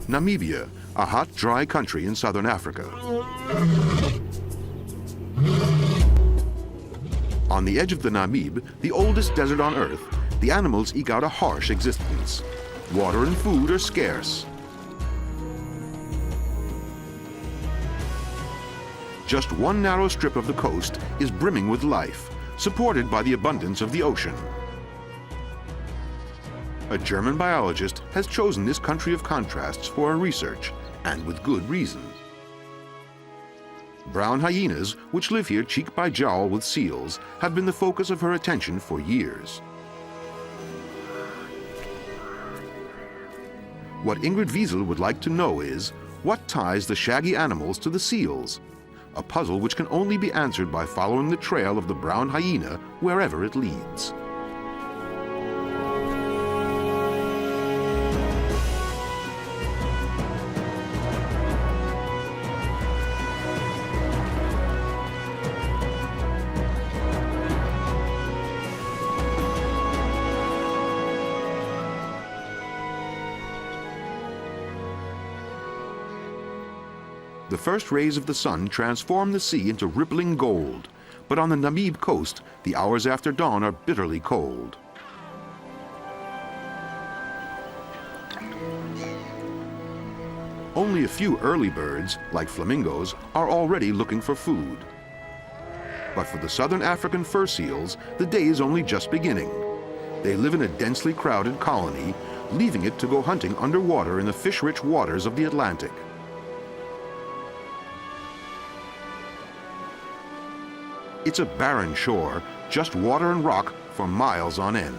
Namibia, a hot, dry country in southern Africa. On the edge of the Namib, the oldest desert on Earth, the animals eke out a harsh existence. Water and food are scarce. Just one narrow strip of the coast is brimming with life, supported by the abundance of the ocean. A German biologist has chosen this country of contrasts for her research, and with good reason. Brown hyenas, which live here cheek by jowl with seals, have been the focus of her attention for years. What Ingrid Wiesel would like to know is, what ties the shaggy animals to the seals? A puzzle which can only be answered by following the trail of the brown hyena wherever it leads. The first rays of the sun transform the sea into rippling gold, but on the Namib coast, the hours after dawn are bitterly cold. Only a few early birds, like flamingos, are already looking for food. But for the southern African fur seals, the day is only just beginning. They live in a densely crowded colony, leaving it to go hunting underwater in the fish-rich waters of the Atlantic. It's a barren shore, just water and rock for miles on end.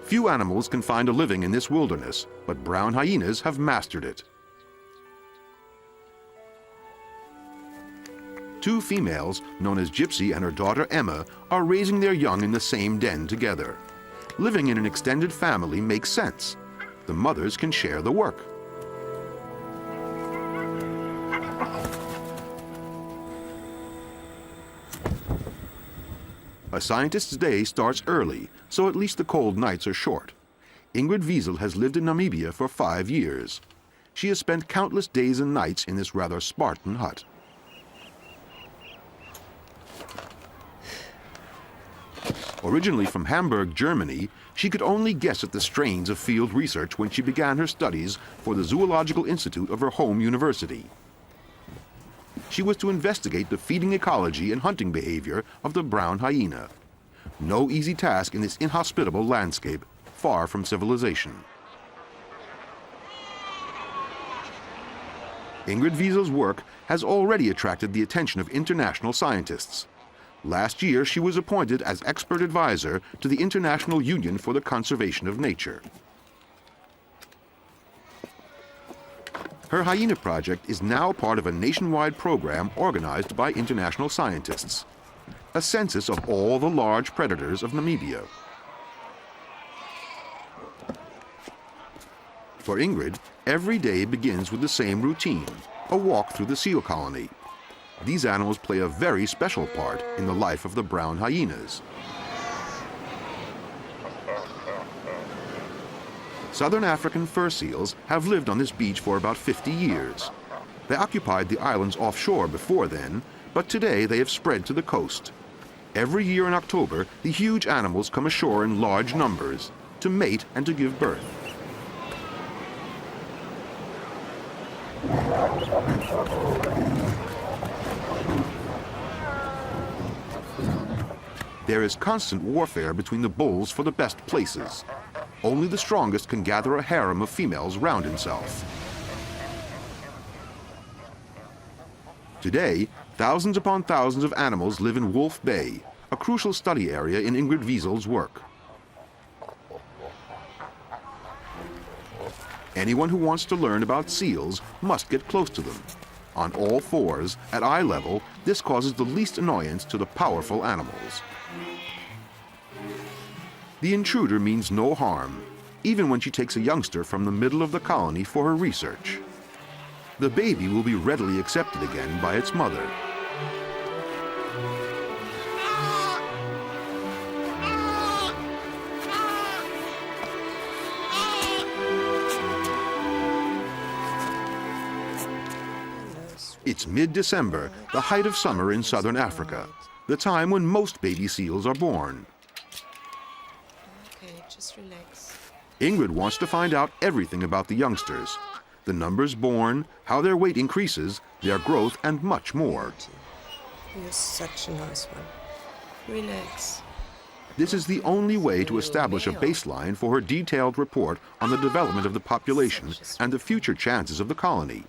Few animals can find a living in this wilderness, but brown hyenas have mastered it. Two females, known as Gypsy and her daughter Emma, are raising their young in the same den together. Living in an extended family makes sense. The mothers can share the work. A scientist's day starts early, so at least the cold nights are short. Ingrid Wiesel has lived in Namibia for 5 years. She has spent countless days and nights in this rather Spartan hut. Originally from Hamburg, Germany, she could only guess at the strains of field research when she began her studies for the Zoological Institute of her home university. She was to investigate the feeding ecology and hunting behavior of the brown hyena. No easy task in this inhospitable landscape, far from civilization. Ingrid Wiesel's work has already attracted the attention of international scientists. Last year, she was appointed as expert advisor to the International Union for the Conservation of Nature. Her hyena project is now part of a nationwide program organized by international scientists. A census of all the large predators of Namibia. For Ingrid, every day begins with the same routine, a walk through the seal colony. These animals play a very special part in the life of the brown hyenas. Southern African fur seals have lived on this beach for about 50 years. They occupied the islands offshore before then, but today they have spread to the coast. Every year in October, the huge animals come ashore in large numbers to mate and to give birth. There is constant warfare between the bulls for the best places. Only the strongest can gather a harem of females round himself. Today, thousands upon thousands of animals live in Wolf Bay, a crucial study area in Ingrid Wiesel's work. Anyone who wants to learn about seals must get close to them. On all fours, at eye level, this causes the least annoyance to the powerful animals. The intruder means no harm, even when she takes a youngster from the middle of the colony for her research. The baby will be readily accepted again by its mother. It's mid-December, the height of summer in southern Africa, the time when most baby seals are born. Okay, just relax. Ingrid wants to find out everything about the youngsters, the numbers born, how their weight increases, their growth, and much more. You're such a nice one. Relax. This is the only way to establish a baseline for her detailed report on the development of the population and the future chances of the colony.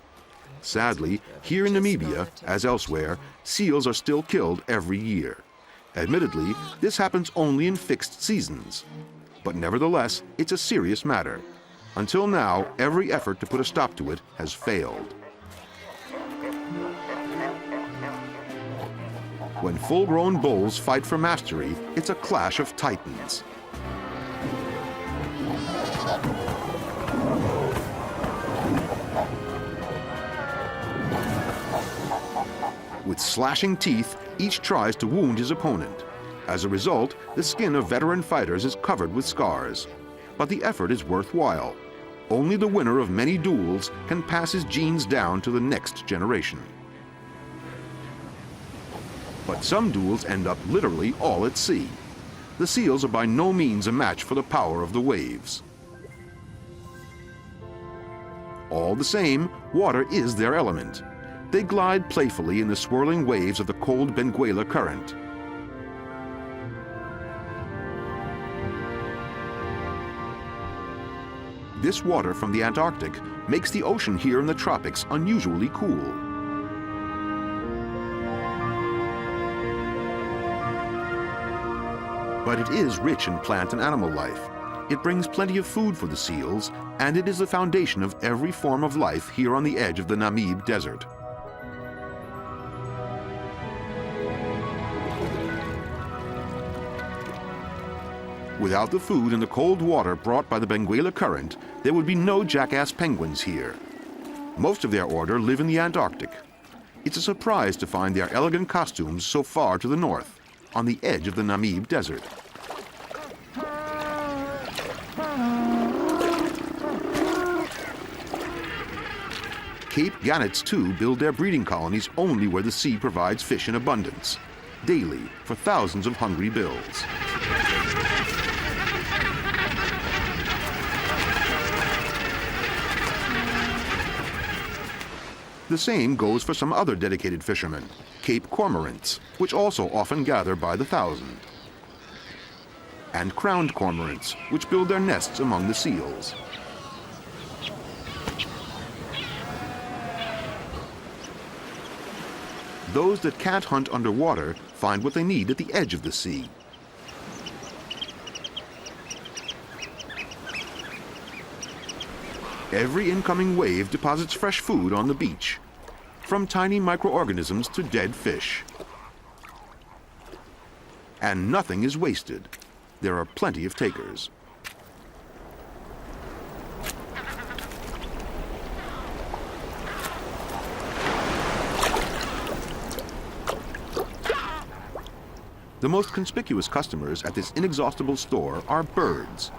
Sadly, here in Namibia, as elsewhere, seals are still killed every year. Admittedly, this happens only in fixed seasons. But nevertheless, it's a serious matter. Until now, every effort to put a stop to it has failed. When full-grown bulls fight for mastery, it's a clash of titans. With slashing teeth, each tries to wound his opponent. As a result, the skin of veteran fighters is covered with scars. But the effort is worthwhile. Only the winner of many duels can pass his genes down to the next generation. But some duels end up literally all at sea. The seals are by no means a match for the power of the waves. All the same, water is their element. They glide playfully in the swirling waves of the cold Benguela current. This water from the Antarctic makes the ocean here in the tropics unusually cool. But it is rich in plant and animal life. It brings plenty of food for the seals, and it is the foundation of every form of life here on the edge of the Namib Desert. Without the food and the cold water brought by the Benguela current, there would be no jackass penguins here. Most of their order live in the Antarctic. It's a surprise to find their elegant costumes so far to the north, on the edge of the Namib Desert. Cape gannets, too, build their breeding colonies only where the sea provides fish in abundance, daily for thousands of hungry bills. The same goes for some other dedicated fishermen, Cape cormorants, which also often gather by the thousand. And crowned cormorants, which build their nests among the seals. Those that can't hunt underwater find what they need at the edge of the sea. Every incoming wave deposits fresh food on the beach, from tiny microorganisms to dead fish. And nothing is wasted. There are plenty of takers. The most conspicuous customers at this inexhaustible store are birds,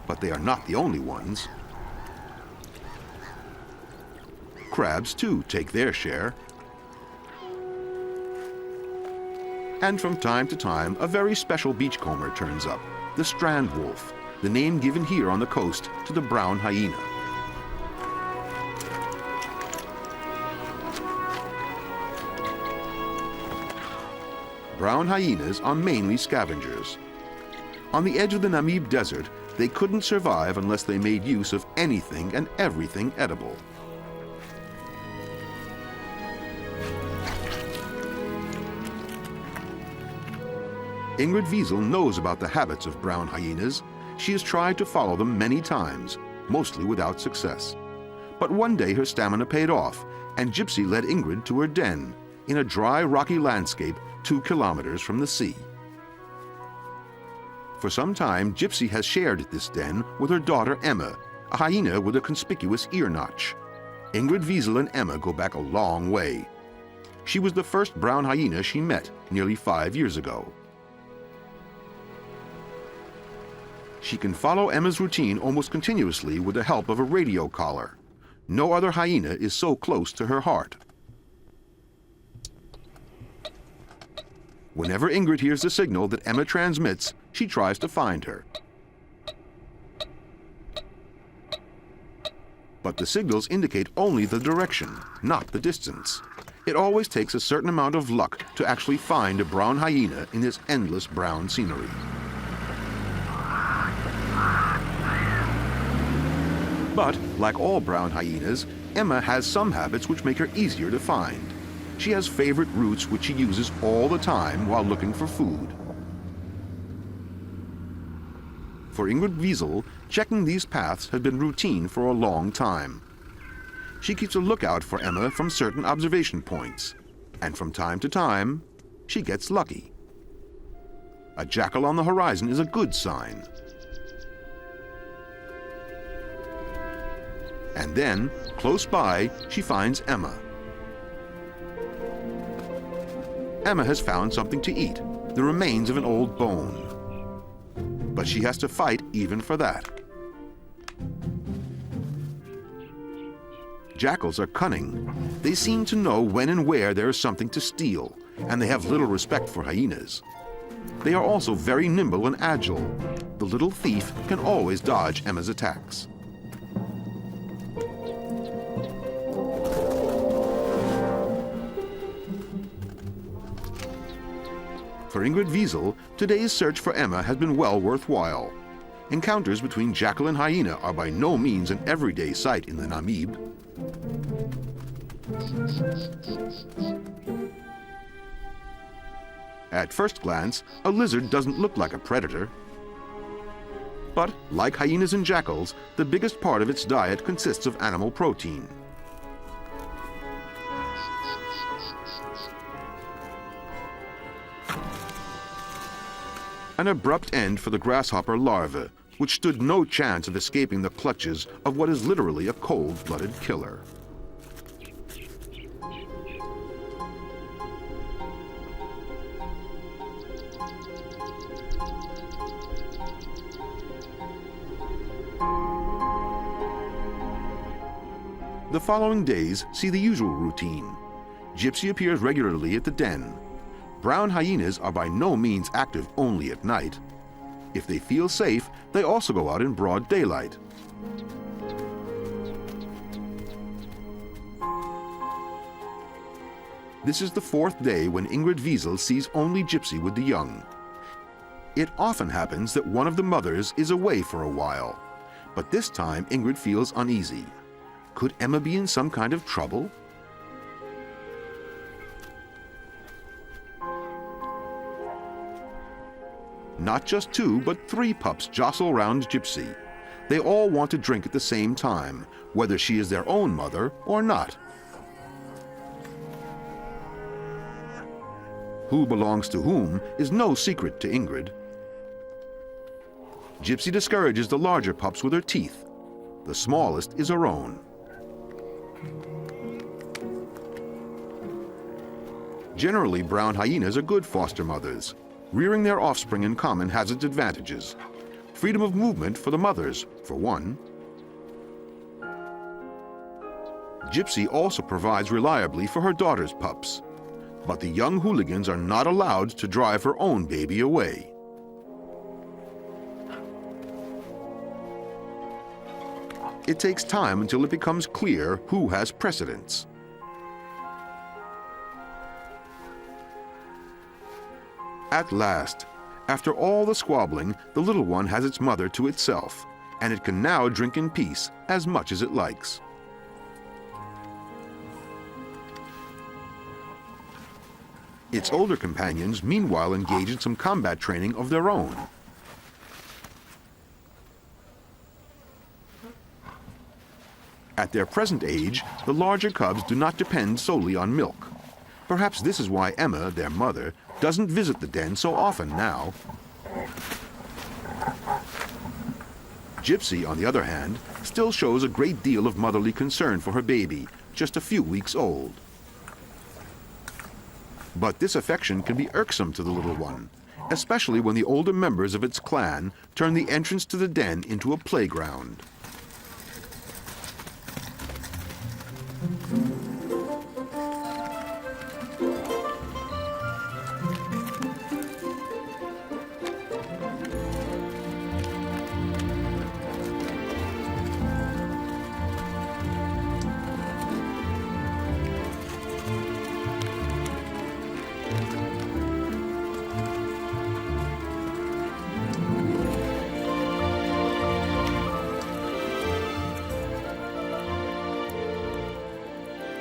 but they are not the only ones. Crabs, too, take their share. And from time to time, a very special beachcomber turns up, the strand wolf, the name given here on the coast to the brown hyena. Brown hyenas are mainly scavengers. On the edge of the Namib Desert, they couldn't survive unless they made use of anything and everything edible. Ingrid Wiesel knows about the habits of brown hyenas. She has tried to follow them many times, mostly without success. But one day her stamina paid off, and Gypsy led Ingrid to her den, in a dry, rocky landscape 2 kilometers from the sea. For some time, Gypsy has shared this den with her daughter Emma, a hyena with a conspicuous ear notch. Ingrid Wiesel and Emma go back a long way. She was the first brown hyena she met nearly 5 years ago. She can follow Emma's routine almost continuously with the help of a radio collar. No other hyena is so close to her heart. Whenever Ingrid hears the signal that Emma transmits, she tries to find her. But the signals indicate only the direction, not the distance. It always takes a certain amount of luck to actually find a brown hyena in this endless brown scenery. But, like all brown hyenas, Emma has some habits which make her easier to find. She has favorite routes which she uses all the time while looking for food. For Ingrid Wiesel, checking these paths has been routine for a long time. She keeps a lookout for Emma from certain observation points, and from time to time, she gets lucky. A jackal on the horizon is a good sign. And then, close by, she finds Emma. Emma has found something to eat, the remains of an old bone. But she has to fight even for that. Jackals are cunning. They seem to know when and where there is something to steal, and they have little respect for hyenas. They are also very nimble and agile. The little thief can always dodge Emma's attacks. For Ingrid Wiesel, today's search for Emma has been well worthwhile. Encounters between jackal and hyena are by no means an everyday sight in the Namib. At first glance, a lizard doesn't look like a predator. But, like hyenas and jackals, the biggest part of its diet consists of animal protein. An abrupt end for the grasshopper larva, which stood no chance of escaping the clutches of what is literally a cold-blooded killer. The following days see the usual routine. Gypsy appears regularly at the den. Brown hyenas are by no means active only at night. If they feel safe, they also go out in broad daylight. This is the fourth day when Ingrid Wiesel sees only Gypsy with the young. It often happens that one of the mothers is away for a while, but this time Ingrid feels uneasy. Could Emma be in some kind of trouble? Not just 2, but 3 pups jostle round Gypsy. They all want to drink at the same time, whether she is their own mother or not. Who belongs to whom is no secret to Ingrid. Gypsy discourages the larger pups with her teeth. The smallest is her own. Generally, brown hyenas are good foster mothers. Rearing their offspring in common has its advantages. Freedom of movement for the mothers, for one. Gypsy also provides reliably for her daughter's pups. But the young hooligans are not allowed to drive her own baby away. It takes time until it becomes clear who has precedence. At last, after all the squabbling, the little one has its mother to itself, and it can now drink in peace as much as it likes. Its older companions meanwhile engage in some combat training of their own. At their present age, the larger cubs do not depend solely on milk. Perhaps this is why Emma, their mother, doesn't visit the den so often now. Gypsy, on the other hand, still shows a great deal of motherly concern for her baby, just a few weeks old. But this affection can be irksome to the little one, especially when the older members of its clan turn the entrance to the den into a playground.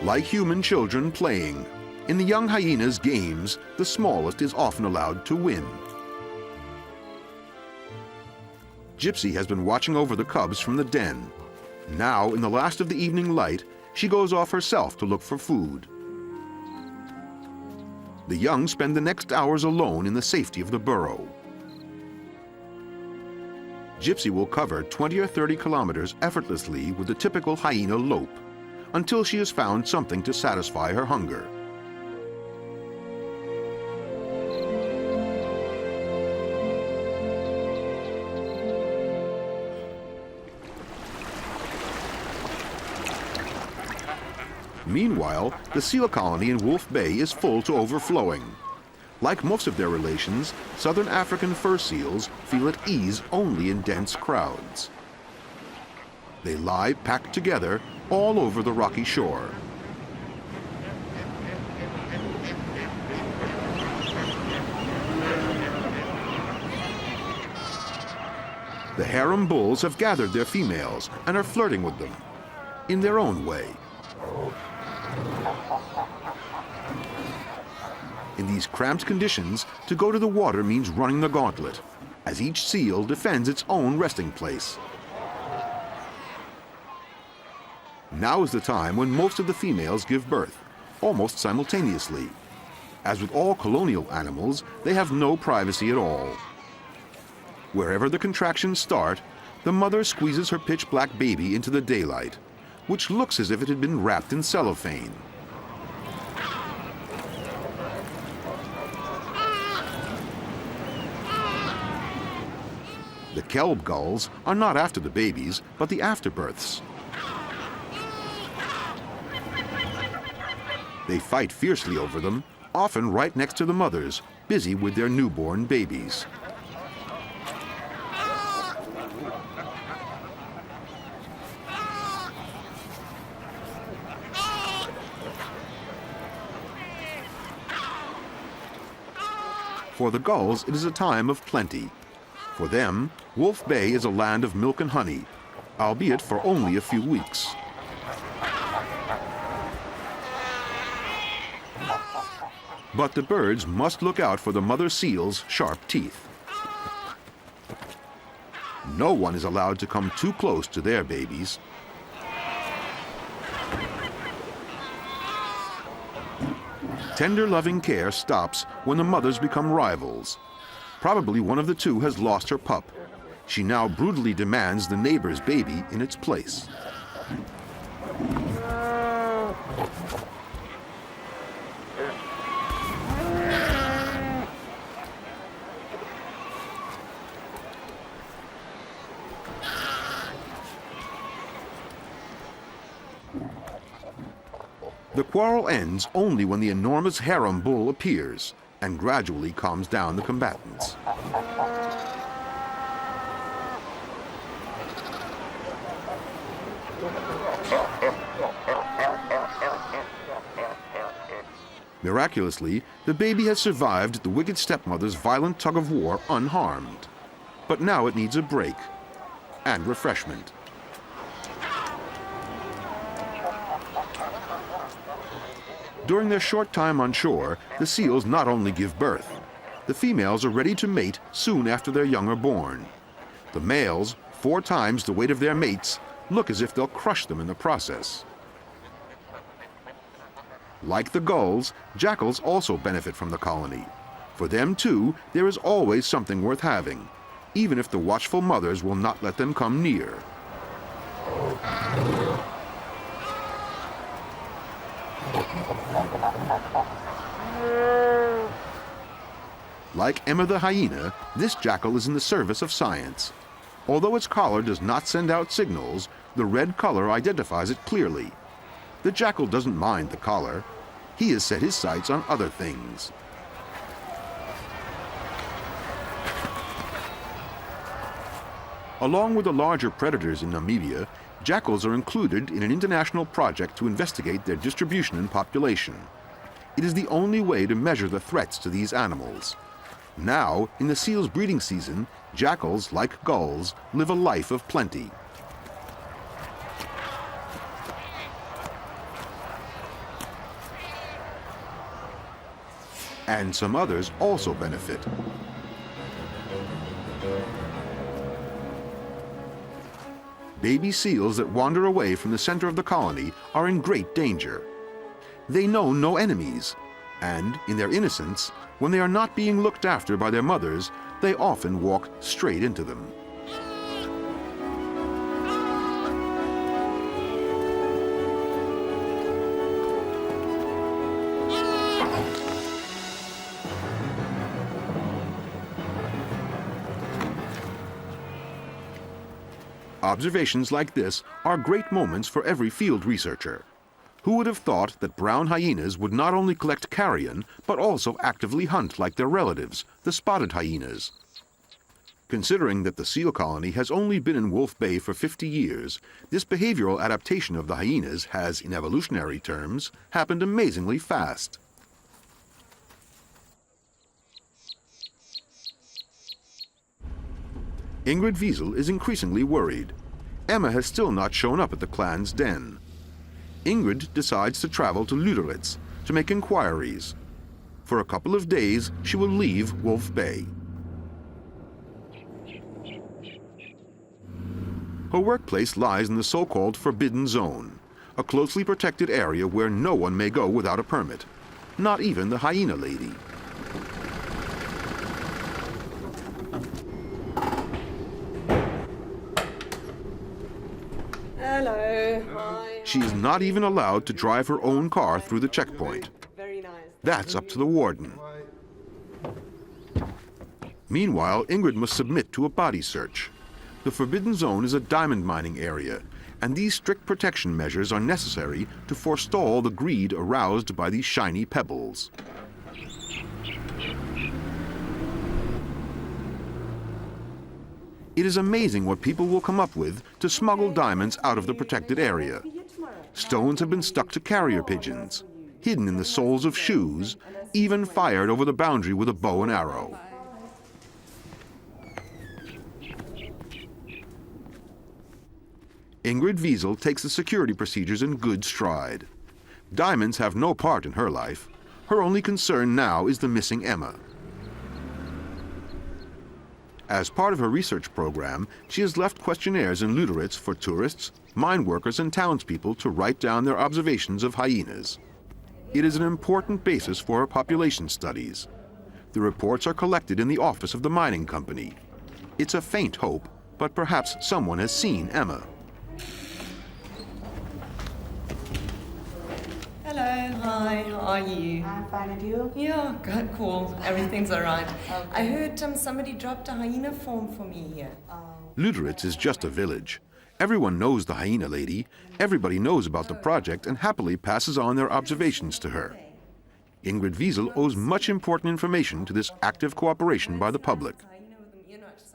Like human children playing, in the young hyena's games, the smallest is often allowed to win. Gypsy has been watching over the cubs from the den. Now, in the last of the evening light, she goes off herself to look for food. The young spend the next hours alone in the safety of the burrow. Gypsy will cover 20 or 30 kilometers effortlessly with the typical hyena lope, until she has found something to satisfy her hunger. Meanwhile, the seal colony in Wolf Bay is full to overflowing. Like most of their relations, southern African fur seals feel at ease only in dense crowds. They lie packed together all over the rocky shore. The harem bulls have gathered their females and are flirting with them, in their own way. In these cramped conditions, to go to the water means running the gauntlet, as each seal defends its own resting place. Now is the time when most of the females give birth, almost simultaneously. As with all colonial animals, they have no privacy at all. Wherever the contractions start, the mother squeezes her pitch-black baby into the daylight, which looks as if it had been wrapped in cellophane. The kelp gulls are not after the babies, but the afterbirths. They fight fiercely over them, often right next to the mothers, busy with their newborn babies. For the gulls, it is a time of plenty. For them, Wolf Bay is a land of milk and honey, albeit for only a few weeks. But the birds must look out for the mother seal's sharp teeth. No one is allowed to come too close to their babies. Tender, loving care stops when the mothers become rivals. Probably one of the two has lost her pup. She now brutally demands the neighbor's baby in its place. The quarrel ends only when the enormous harem bull appears and gradually calms down the combatants. Miraculously, the baby has survived the wicked stepmother's violent tug-of-war unharmed. But now it needs a break and refreshment. During their short time on shore, the seals not only give birth. The females are ready to mate soon after their young are born. The males, 4 times the weight of their mates, look as if they'll crush them in the process. Like the gulls, jackals also benefit from the colony. For them, too, there is always something worth having, even if the watchful mothers will not let them come near. Like Emma the hyena, this jackal is in the service of science. Although its collar does not send out signals, the red color identifies it clearly. The jackal doesn't mind the collar. He has set his sights on other things. Along with the larger predators in Namibia, jackals are included in an international project to investigate their distribution and population. It is the only way to measure the threats to these animals. Now, in the seal's breeding season, jackals, like gulls, live a life of plenty. And some others also benefit. Baby seals that wander away from the center of the colony are in great danger. They know no enemies, and in their innocence, when they are not being looked after by their mothers, they often walk straight into them. Observations like this are great moments for every field researcher. Who would have thought that brown hyenas would not only collect carrion, but also actively hunt like their relatives, the spotted hyenas? Considering that the seal colony has only been in Wolf Bay for 50 years, this behavioral adaptation of the hyenas has, in evolutionary terms, happened amazingly fast. Ingrid Wiesel is increasingly worried. Emma has still not shown up at the clan's den. Ingrid decides to travel to Lüderitz to make inquiries. For a couple of days, she will leave Wolf Bay. Her workplace lies in the so-called Forbidden Zone, a closely protected area where no one may go without a permit, not even the Hyena Lady. Hello. Hi. She is not even allowed to drive her own car through the checkpoint. Very nice. That's up to the warden. Meanwhile, Ingrid must submit to a body search. The Forbidden Zone is a diamond mining area, and these strict protection measures are necessary to forestall the greed aroused by these shiny pebbles. It is amazing what people will come up with to smuggle diamonds out of the protected area. Stones have been stuck to carrier pigeons, hidden in the soles of shoes, even fired over the boundary with a bow and arrow. Ingrid Wiesel takes the security procedures in good stride. Diamonds have no part in her life. Her only concern now is the missing Emma. As part of her research program, she has left questionnaires in Lüderitz for tourists, mine workers, and townspeople to write down their observations of hyenas. It is an important basis for her population studies. The reports are collected in the office of the mining company. It's a faint hope, but perhaps someone has seen Emma. Hello, hi, how are you? I'm fine, and you? Yeah, good, cool. Everything's all right. Okay. I heard somebody dropped a hyena form for me here. Lüderitz is just a village. Everyone knows the Hyena Lady, everybody knows about the project and happily passes on their observations to her. Ingrid Wiesel owes much important information to this active cooperation by the public.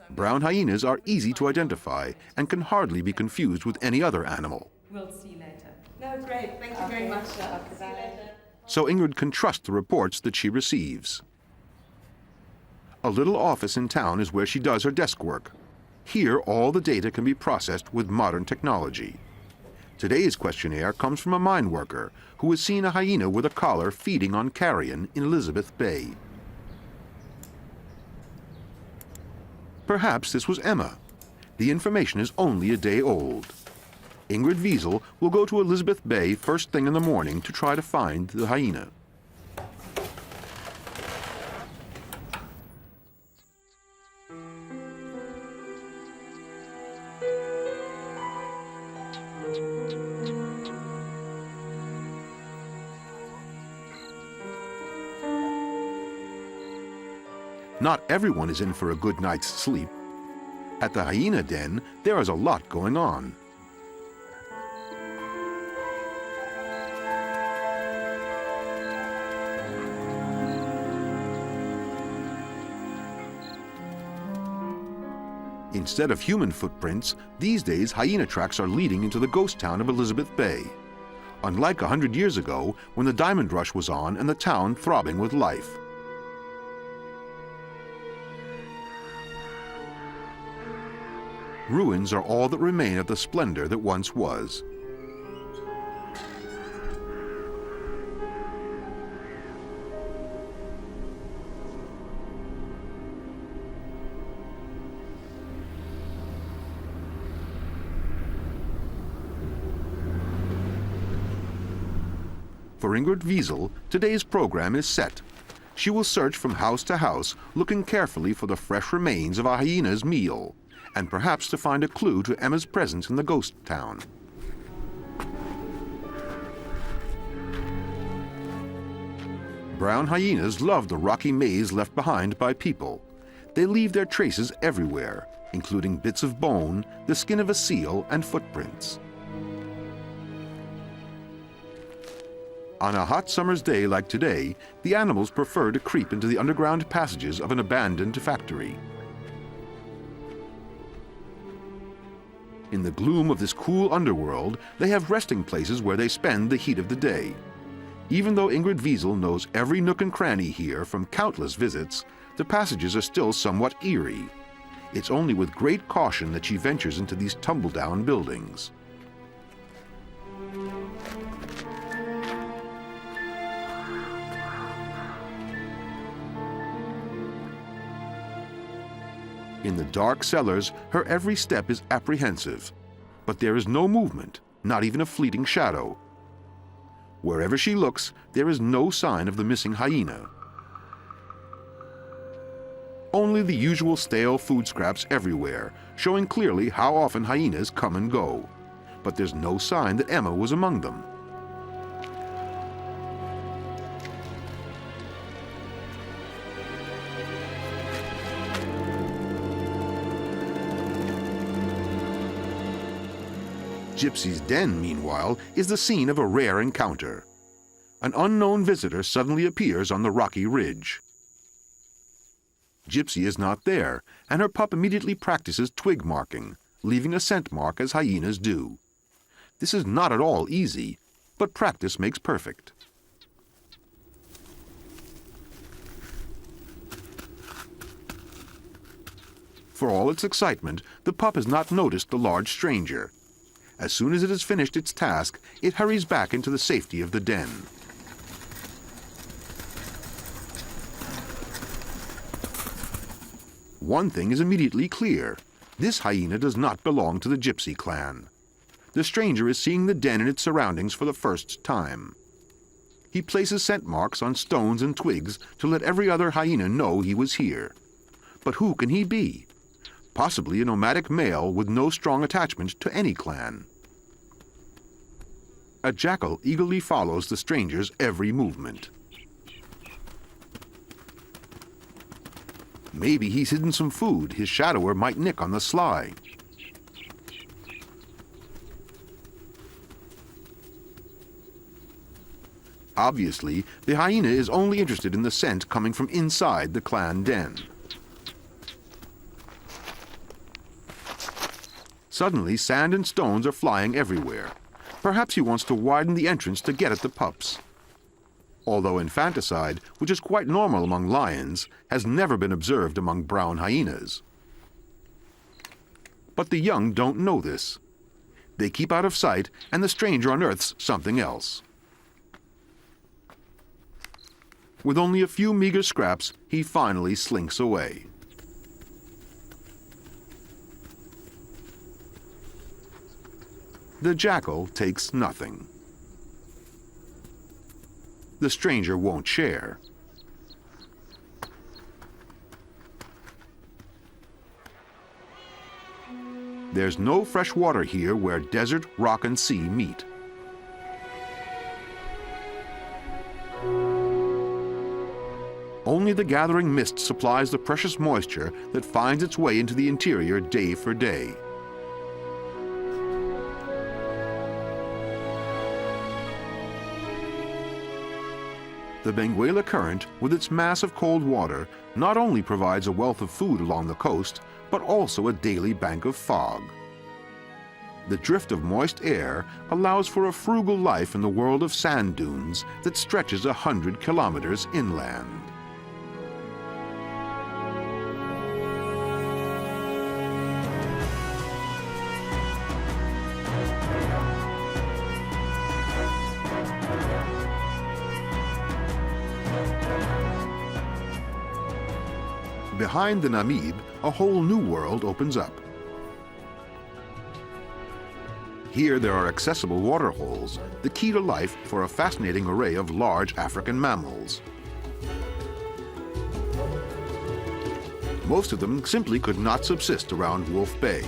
Brown hyenas are easy to identify and can hardly be confused with any other animal. We'll see you later. No, great. Thank you very much. See you later. So Ingrid can trust the reports that she receives. A little office in town is where she does her desk work. Here, all the data can be processed with modern technology. Today's questionnaire comes from a mine worker who has seen a hyena with a collar feeding on carrion in Elizabeth Bay. Perhaps this was Emma. The information is only a day old. Ingrid Wiesel will go to Elizabeth Bay first thing in the morning to try to find the hyena. Not everyone is in for a good night's sleep. At the hyena den, there is a lot going on. Instead of human footprints, these days hyena tracks are leading into the ghost town of Elizabeth Bay. Unlike 100 years ago, when the diamond rush was on and the town throbbing with life. Ruins are all that remain of the splendor that once was. For Ingrid Wiesel, today's program is set. She will search from house to house, looking carefully for the fresh remains of a hyena's meal, and perhaps to find a clue to Emma's presence in the ghost town. Brown hyenas love the rocky maze left behind by people. They leave their traces everywhere, including bits of bone, the skin of a seal, and footprints. On a hot summer's day like today, the animals prefer to creep into the underground passages of an abandoned factory. In the gloom of this cool underworld, they have resting places where they spend the heat of the day. Even though Ingrid Wiesel knows every nook and cranny here from countless visits, the passages are still somewhat eerie. It's only with great caution that she ventures into these tumble-down buildings. In the dark cellars, her every step is apprehensive. But there is no movement, not even a fleeting shadow. Wherever she looks, there is no sign of the missing hyena. Only the usual stale food scraps everywhere, showing clearly how often hyenas come and go. But there's no sign that Emma was among them. Gypsy's den, meanwhile, is the scene of a rare encounter. An unknown visitor suddenly appears on the rocky ridge. Gypsy is not there, and her pup immediately practices twig marking, leaving a scent mark as hyenas do. This is not at all easy, but practice makes perfect. For all its excitement, the pup has not noticed the large stranger. As soon as it has finished its task, it hurries back into the safety of the den. One thing is immediately clear. This hyena does not belong to the Gypsy clan. The stranger is seeing the den and its surroundings for the first time. He places scent marks on stones and twigs to let every other hyena know he was here. But who can he be? Possibly a nomadic male with no strong attachment to any clan. A jackal eagerly follows the stranger's every movement. Maybe he's hidden some food his shadower might nick on the sly. Obviously, the hyena is only interested in the scent coming from inside the clan den. Suddenly, sand and stones are flying everywhere. Perhaps he wants to widen the entrance to get at the pups. Although infanticide, which is quite normal among lions, has never been observed among brown hyenas. But the young don't know this. They keep out of sight, and the stranger unearths something else. With only a few meager scraps, he finally slinks away. The jackal takes nothing. The stranger won't share. There's no fresh water here where desert, rock, and sea meet. Only the gathering mist supplies the precious moisture that finds its way into the interior day for day. The Benguela Current, with its mass of cold water, not only provides a wealth of food along the coast, but also a daily bank of fog. The drift of moist air allows for a frugal life in the world of sand dunes that stretches 100 kilometers inland. Behind the Namib, a whole new world opens up. Here there are accessible water holes, the key to life for a fascinating array of large African mammals. Most of them simply could not subsist around Wolf Bay.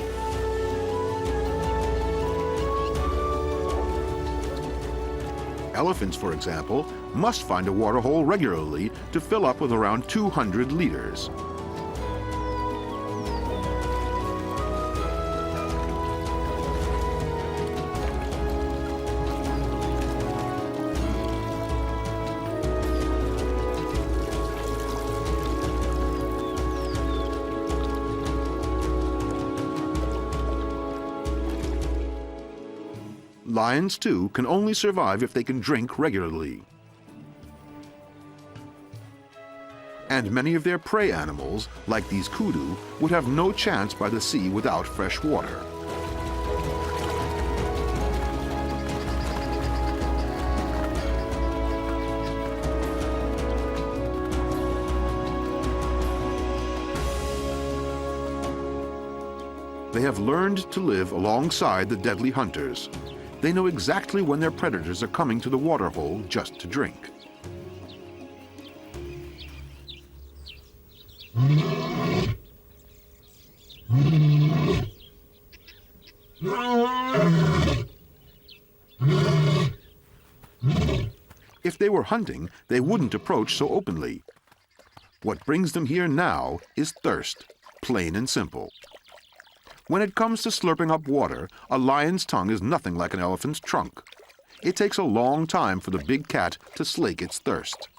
Elephants, for example, must find a water hole regularly to fill up with around 200 liters. Lions, too, can only survive if they can drink regularly. And many of their prey animals, like these kudu, would have no chance by the sea without fresh water. They have learned to live alongside the deadly hunters. They know exactly when their predators are coming to the water hole just to drink. If they were hunting, they wouldn't approach so openly. What brings them here now is thirst, plain and simple. When it comes to slurping up water, a lion's tongue is nothing like an elephant's trunk. It takes a long time for the big cat to slake its thirst.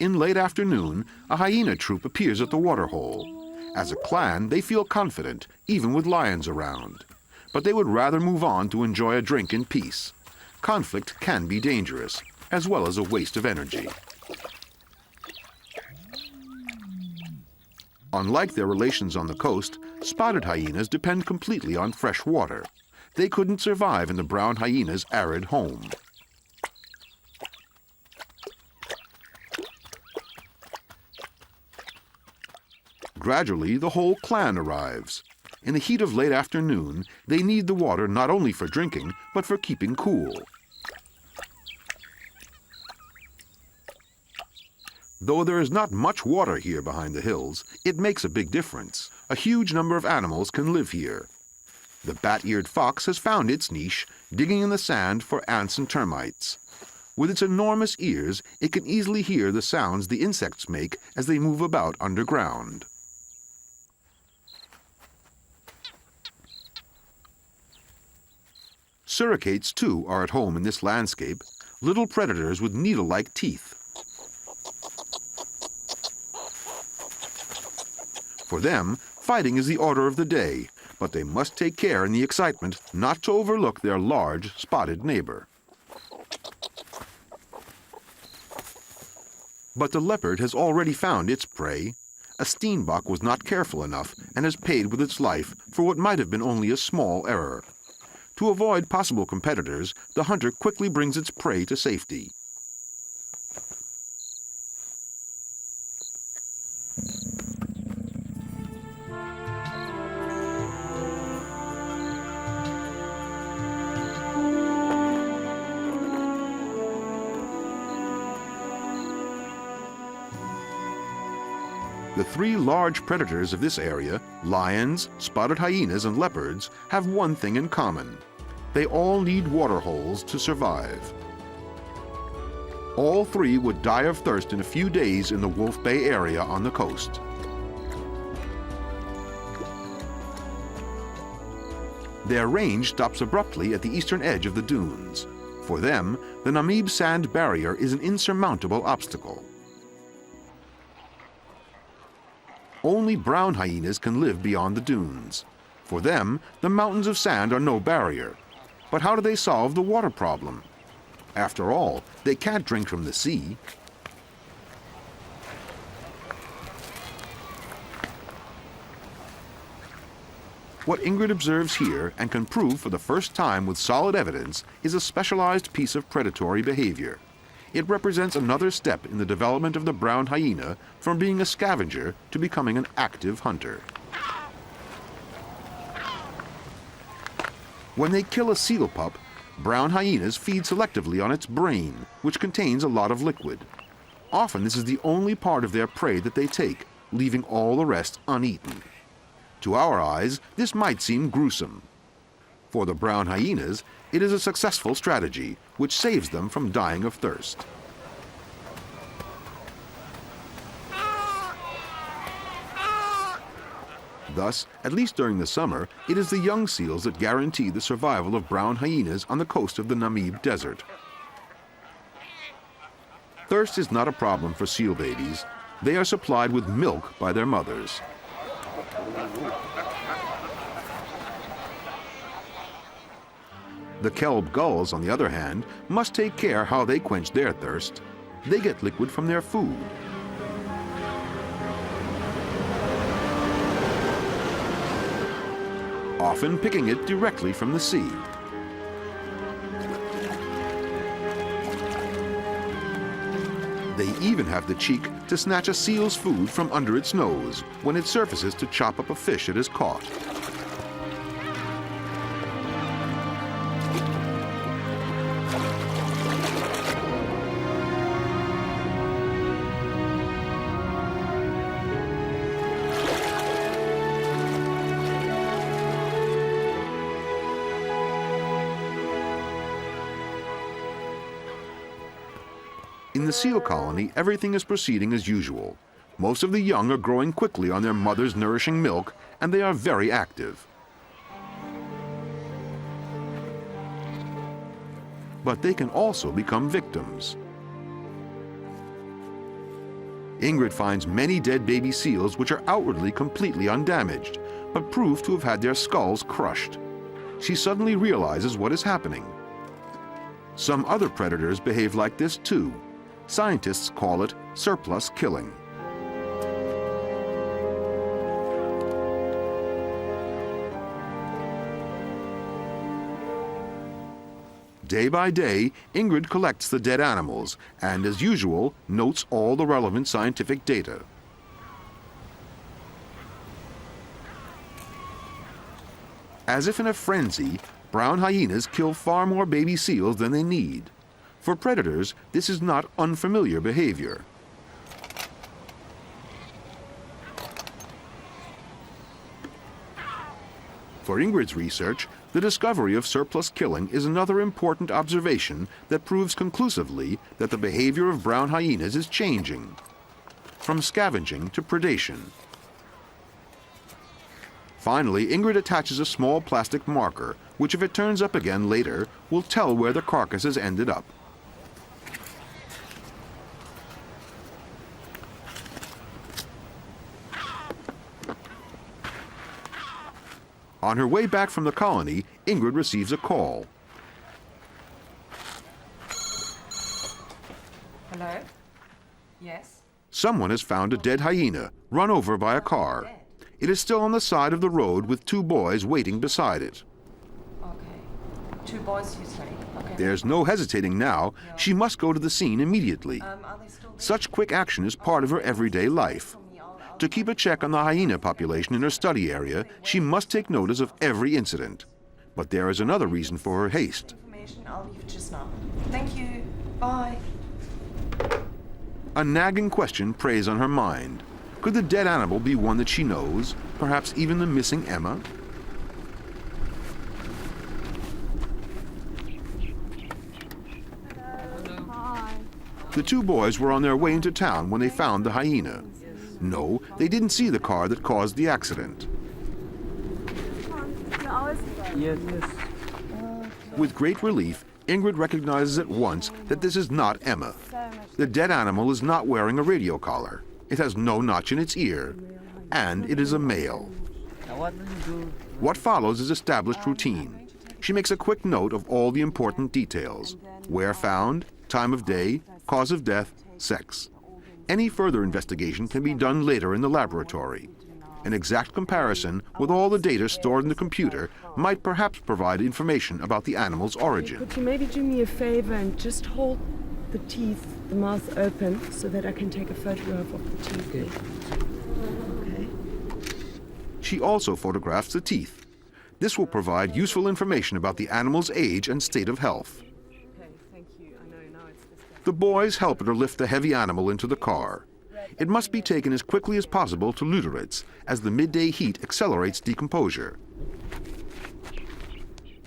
In late afternoon, a hyena troop appears at the water hole. As a clan, they feel confident, even with lions around. But they would rather move on to enjoy a drink in peace. Conflict can be dangerous, as well as a waste of energy. Unlike their relations on the coast, spotted hyenas depend completely on fresh water. They couldn't survive in the brown hyena's arid home. Gradually, the whole clan arrives. In the heat of late afternoon, they need the water not only for drinking, but for keeping cool. Though there is not much water here behind the hills, it makes a big difference. A huge number of animals can live here. The bat-eared fox has found its niche, digging in the sand for ants and termites. With its enormous ears, it can easily hear the sounds the insects make as they move about underground. Surrogates, too, are at home in this landscape, little predators with needle-like teeth. For them, fighting is the order of the day, but they must take care in the excitement not to overlook their large, spotted neighbor. But the leopard has already found its prey. A steenbok was not careful enough and has paid with its life for what might have been only a small error. To avoid possible competitors, the hunter quickly brings its prey to safety. The three large predators of this area, lions, spotted hyenas, and leopards, have one thing in common. They all need water holes to survive. All three would die of thirst in a few days in the Wolf Bay area on the coast. Their range stops abruptly at the eastern edge of the dunes. For them, the Namib sand barrier is an insurmountable obstacle. Only brown hyenas can live beyond the dunes. For them, the mountains of sand are no barrier. But how do they solve the water problem? After all, they can't drink from the sea. What Ingrid observes here and can prove for the first time with solid evidence is a specialized piece of predatory behavior. It represents another step in the development of the brown hyena from being a scavenger to becoming an active hunter. When they kill a seal pup, brown hyenas feed selectively on its brain, which contains a lot of liquid. Often this is the only part of their prey that they take, leaving all the rest uneaten. To our eyes, this might seem gruesome. For the brown hyenas, it is a successful strategy, which saves them from dying of thirst. Thus, at least during the summer, it is the young seals that guarantee the survival of brown hyenas on the coast of the Namib Desert. Thirst is not a problem for seal babies. They are supplied with milk by their mothers. The kelp gulls, on the other hand, must take care how they quench their thirst. They get liquid from their food. Often picking it directly from the sea. They even have the cheek to snatch a seal's food from under its nose when it surfaces to chop up a fish it has caught. In the seal colony, everything is proceeding as usual. Most of the young are growing quickly on their mother's nourishing milk, and they are very active. But they can also become victims. Ingrid finds many dead baby seals which are outwardly completely undamaged, but prove to have had their skulls crushed. She suddenly realizes what is happening. Some other predators behave like this too. Scientists call it surplus killing. Day by day, Ingrid collects the dead animals and, as usual, notes all the relevant scientific data. As if in a frenzy, brown hyenas kill far more baby seals than they need. For predators, this is not unfamiliar behavior. For Ingrid's research, the discovery of surplus killing is another important observation that proves conclusively that the behavior of brown hyenas is changing, from scavenging to predation. Finally, Ingrid attaches a small plastic marker, which if it turns up again later, will tell where the carcass has ended up. On her way back from the colony, Ingrid receives a call. Hello? Yes? Someone has found a dead hyena, run over by a car. It is still on the side of the road with two boys waiting beside it. Okay. Two boys, you say? Okay. There's no hesitating now. She must go to the scene immediately. Are they still there? Such quick action is part of her everyday life. To keep a check on the hyena population in her study area, she must take notice of every incident. But there is another reason for her haste. Information, I'll leave just now. Thank you. Bye. A nagging question preys on her mind. Could the dead animal be one that she knows? Perhaps even the missing Emma? Hello. Hi. The two boys were on their way into town when they found the hyena. No, they didn't see the car that caused the accident. Yes. With great relief, Ingrid recognizes at once that this is not Emma. The dead animal is not wearing a radio collar. It has no notch in its ear. And it is a male. What follows is established routine. She makes a quick note of all the important details. Where found, time of day, cause of death, sex. Any further investigation can be done later in the laboratory. An exact comparison with all the data stored in the computer might perhaps provide information about the animal's origin. Could you maybe do me a favor and just hold the teeth, the mouth open, so that I can take a photograph of the teeth? Okay. She also photographs the teeth. This will provide useful information about the animal's age and state of health. Okay, thank you. I know now it's disgusting. The boys help her lift the heavy animal into the car. It must be taken as quickly as possible to Luderitz, as the midday heat accelerates decomposure.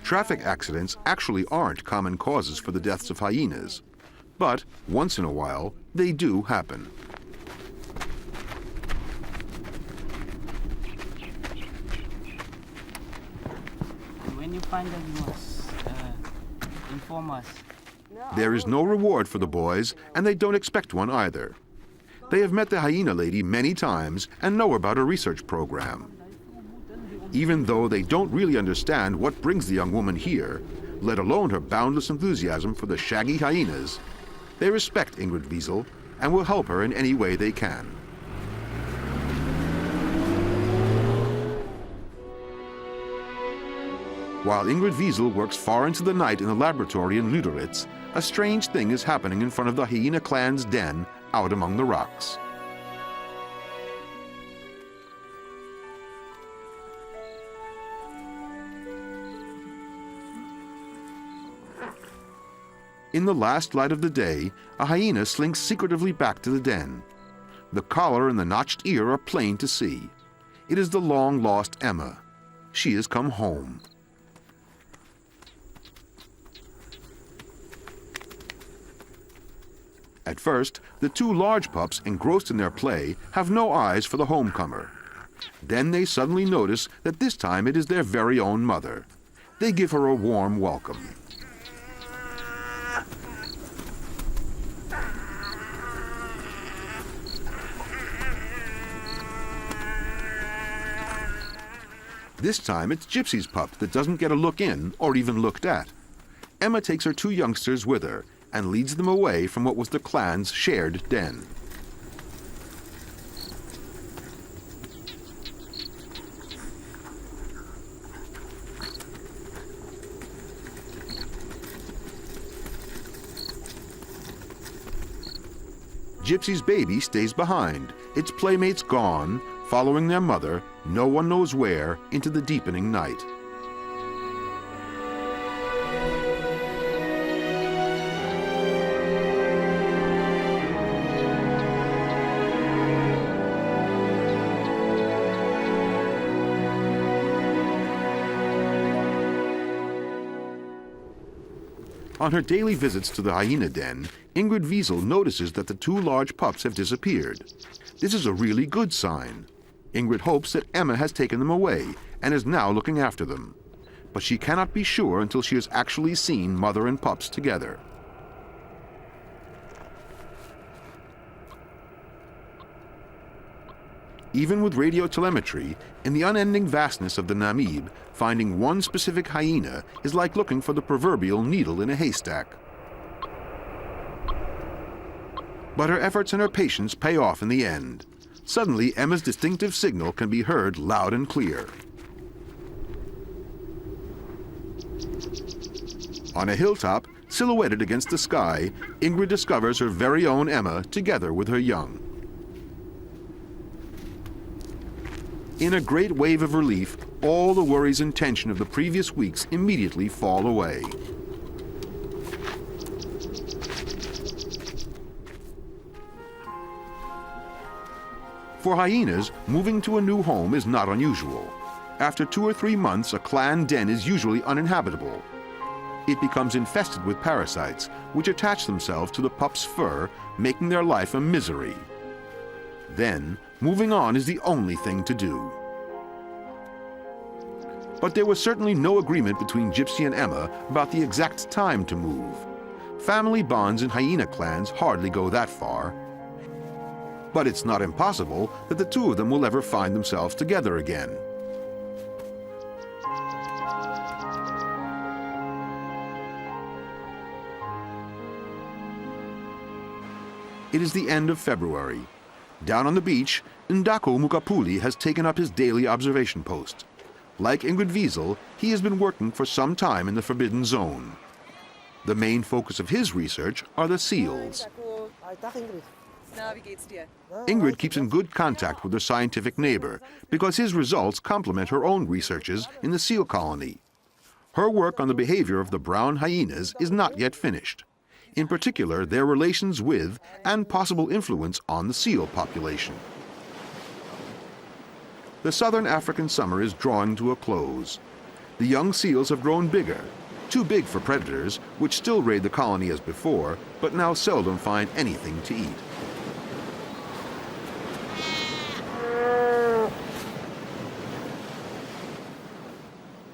Traffic accidents actually aren't common causes for the deaths of hyenas, but once in a while, they do happen. When you find them, you must inform us. There is no reward for the boys, and they don't expect one either. They have met the Hyena Lady many times and know about her research program. Even though they don't really understand what brings the young woman here, let alone her boundless enthusiasm for the shaggy hyenas, they respect Ingrid Wiesel and will help her in any way they can. While Ingrid Wiesel works far into the night in the laboratory in Luderitz, a strange thing is happening in front of the hyena clan's den out among the rocks. In the last light of the day, a hyena slinks secretively back to the den. The collar and the notched ear are plain to see. It is the long-lost Emma. She has come home. At first, the two large pups, engrossed in their play, have no eyes for the homecomer. Then they suddenly notice that this time it is their very own mother. They give her a warm welcome. This time it's Gypsy's pup that doesn't get a look in or even looked at. Emma takes her two youngsters with her and leads them away from what was the clan's shared den. Gypsy's baby stays behind, its playmates gone, following their mother, no one knows where, into the deepening night. On her daily visits to the hyena den, Ingrid Wiesel notices that the two large pups have disappeared. This is a really good sign. Ingrid hopes that Emma has taken them away and is now looking after them. But she cannot be sure until she has actually seen mother and pups together. Even with radio telemetry, in the unending vastness of the Namib, finding one specific hyena is like looking for the proverbial needle in a haystack. But her efforts and her patience pay off in the end. Suddenly, Emma's distinctive signal can be heard loud and clear. On a hilltop, silhouetted against the sky, Ingrid discovers her very own Emma together with her young. In a great wave of relief, all the worries and tension of the previous weeks immediately fall away. For hyenas, moving to a new home is not unusual. After 2 or 3 months, a clan den is usually uninhabitable. It becomes infested with parasites, which attach themselves to the pup's fur, making their life a misery. Then, moving on is the only thing to do. But there was certainly no agreement between Gypsy and Emma about the exact time to move. Family bonds in hyena clans hardly go that far. But it's not impossible that the two of them will ever find themselves together again. It is the end of February. Down on the beach, Ndako Mukapuli has taken up his daily observation post. Like Ingrid Wiesel, he has been working for some time in the Forbidden Zone. The main focus of his research are the seals. Ingrid keeps in good contact with her scientific neighbor because his results complement her own researches in the seal colony. Her work on the behavior of the brown hyenas is not yet finished, in particular their relations with and possible influence on the seal population. The southern African summer is drawing to a close. The young seals have grown bigger, too big for predators, which still raid the colony as before, but now seldom find anything to eat.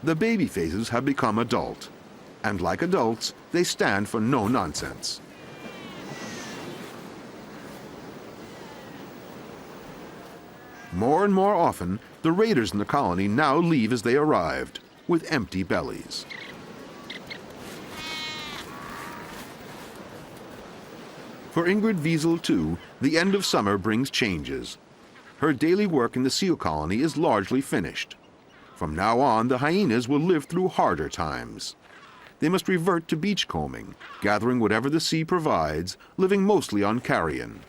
The baby phases have become adult, and like adults, they stand for no nonsense. More and more often, the raiders in the colony now leave as they arrived, with empty bellies. For Ingrid Wiesel, too, the end of summer brings changes. Her daily work in the seal colony is largely finished. From now on, the hyenas will live through harder times. They must revert to beachcombing, gathering whatever the sea provides, living mostly on carrion.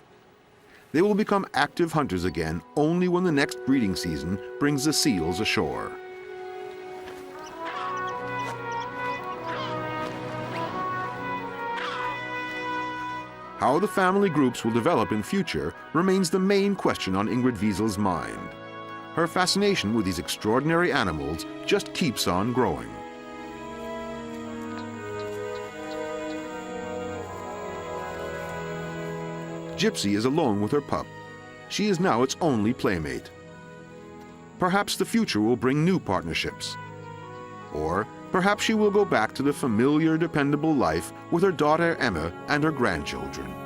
They will become active hunters again only when the next breeding season brings the seals ashore. How the family groups will develop in future remains the main question on Ingrid Wiesel's mind. Her fascination with these extraordinary animals just keeps on growing. Gypsy is alone with her pup. She is now its only playmate. Perhaps the future will bring new partnerships. Or perhaps she will go back to the familiar, dependable life with her daughter Emma and her grandchildren.